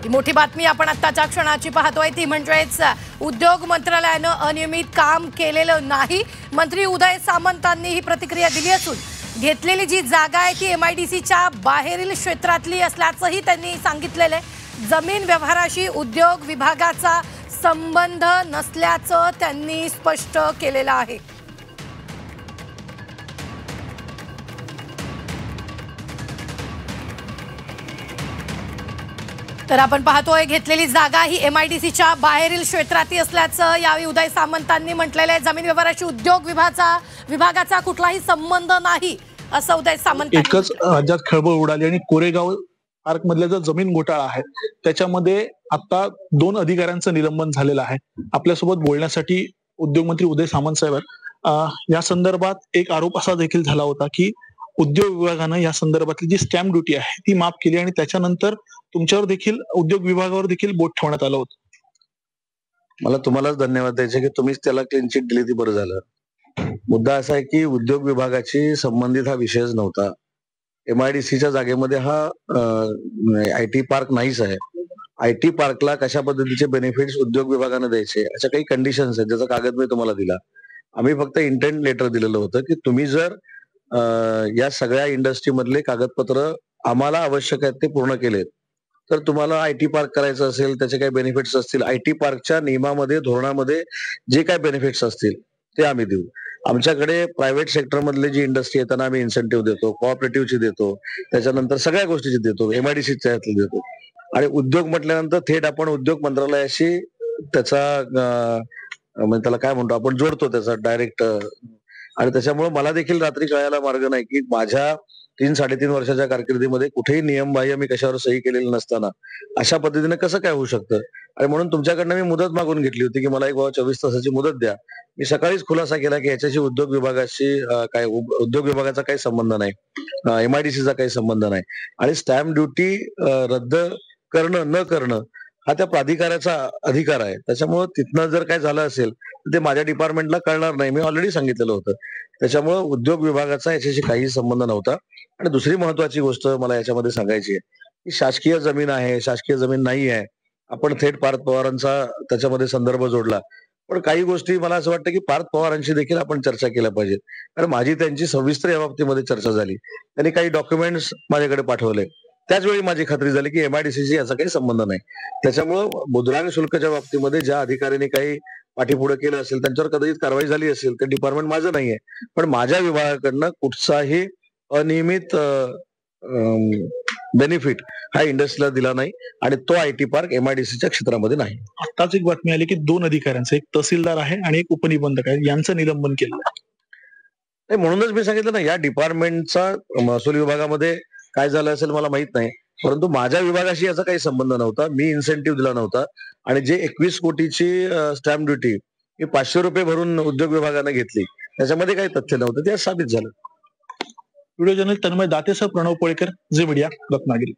ही मोठी बातमी आपण आत्ताच्या क्षणाची पाहतोय ती म्हणजेच उद्योग मंत्रालयानं अनियमित काम केलेलं नाही। मंत्री उदय सामंतांनी ही प्रतिक्रिया दिली असून घेतलेली जी जागा आहे ती MIDCच्या बाहेरील क्षेत्रातली असल्याचंही त्यांनी सांगितलेलं आहे। जमीन व्यवहाराशी उद्योग विभागाचा संबंध नसल्याचं त्यांनी स्पष्ट केलेलं आहे। तर आपण पाहतोय घेतलेली जागा ही MIDCच्या बाहेरील क्षेत्रातली असल्याचं यावेळी उदय सामंतांनी म्हटलेलं आहे। जमीन व्यवहाराशी उद्योग विभागाचा कुठलाही संबंध नाही असं उदय सामंत। एकच राज्यात खळबळ उडाली आणि कोरेगाव पार्क मधला जो जमीन घोटाळा आहे त्याच्यामध्ये आता 2 अधिकाऱ्यांचं निलंबन झालेलं आहे। आपल्यासोबत बोलण्यासाठी उद्योगमंत्री उदय सामंत साहेब या संदर्भात एक आरोप असा देखील झाला होता की उद्योग विभागानं या संदर्भातली जी स्टॅम्प ड्युटी आहे ती माफ केली आणि त्याच्यानंतर तुमच्यावर देखील उद्योग विभागावर देखील बोट ठेवण्यात आलं होतं। मला तुम्हालाच धन्यवाद द्यायचे की तुम्हीच त्याला क्लीन चिट दिली ती बरं झालं। मुद्दा असा आहे की उद्योग विभागाशी संबंधित हा विषयच नव्हता। MIDCच्या जागेमध्ये हा IT पार्क नाहीच आहे। IT पार्कला कशा पद्धतीचे बेनिफिट्स उद्योग विभागाने द्यायचे अशा काही कंडिशन्स आहेत ज्याचा कागद मी तुम्हाला दिला। आम्ही फक्त इंटेंट लेटर दिलेलं होतं की तुम्ही जर या सगळ्या इंडस्ट्री मधले कागदपत्र आम्हाला आवश्यक आहेत ते पूर्ण केलेत तर तुम्हाला IT पार्क करायचं असेल त्याचे काही बेनिफिट्स असतील IT पार्कच्या नियमामध्ये धोरणामध्ये जे काही बेनिफिट्स असतील ते आम्ही देऊ। आमच्याकडे प्रायव्हेट सेक्टर मधले जी इंडस्ट्री आहे त्यांना आम्ही इन्सेंटिव्ह देतो, कोऑपरेटिव्हची देतो, त्याच्यानंतर सगळ्या गोष्टीची देतो, MIDCच्या ह्यातली देतो। आणि उद्योग म्हटल्यानंतर थेट आपण उद्योग मंत्रालयाशी त्याचा म्हणजे त्याला काय म्हणतो आपण जोडतो त्याचा डायरेक्ट। आणि त्याच्यामुळे मला देखील रात्री कळायला मार्ग नाही की माझ्या 3-3.5 वर्षाच्या कारकिर्दीमध्ये कुठेही नियमबाह्य मी कशावर सही केलेली नसताना अशा पद्धतीने कसं काय होऊ शकतं। आणि म्हणून तुमच्याकडनं मी मुदत मागून घेतली होती की मला एक 24 तासाची मुदत द्या। मी सकाळीच खुलासा केला की याच्याशी उद्योग विभागाचा काही संबंध नाही, MIDCचा काही संबंध नाही। आणि स्टॅम्प ड्युटी रद्द करणं न करणं हा त्या प्राधिकाराचा अधिकार आहे। त्याच्यामुळे तिथनं जर काय झालं असेल तर ते माझ्या डिपार्टमेंटला कळणार नाही, मी ऑलरेडी सांगितलेलं होतं। त्याच्यामुळे उद्योग विभागाचा याच्याशी काही संबंध नव्हता। आणि दुसरी महत्वाची गोष्ट मला याच्यामध्ये सांगायची आहे की शासकीय जमीन आहे, शासकीय जमीन नाही आहे, आपण थेट पार्थ पवारांचा त्याच्यामध्ये संदर्भ जोडला। पण काही गोष्टी मला असं वाटतं की पार्थ पवारांशी देखील आपण चर्चा केल्या पाहिजेत कारण माझी त्यांची सविस्तर या बाबतीमध्ये चर्चा झाली। त्यांनी काही डॉक्युमेंट्स माझ्याकडे पाठवले, त्याच वेळी माझी खात्री झाली की MIDCशी याचा काही संबंध नाही। त्याच्यामुळं मुद्रांक शुल्काच्या बाबतीमध्ये ज्या अधिकाऱ्यांनी काही पाठीपुढे केलं असेल त्यांच्यावर कदाचित कारवाई झाली असेल, ते डिपार्टमेंट माझं नाहीये। पण माझ्या विभागाकडनं कुठचाही अनियमित बेनिफिट हा इंडस्ट्रीला दिला नाही आणि तो IT पार्क MIDCच्या क्षेत्रामध्ये नाही। आताच एक बातमी आली की 2 अधिकाऱ्यांचं, एक तहसीलदार आहे आणि एक उपनिबंधक आहे, यांचं निलंबन केलं आहे। म्हणूनच मी सांगितलं ना, या डिपार्टमेंटचा महसूल विभागामध्ये काय झालं असेल मला माहित नाही, परंतु माझ्या विभागाशी याचा काही संबंध नव्हता। मी इन्सेंटिव्ह दिला नव्हता आणि जे 21 कोटीची स्टॅम्प ड्युटी ही 500 रुपये भरून उद्योग विभागाने घेतली त्याच्यामध्ये काही तथ्य नव्हतं, ते साबित झालं। व्हिडिओ जर्नलिस्ट तन्मय दातेसह प्रणव पोळेकर, झी मीडिया, रत्नागिरी।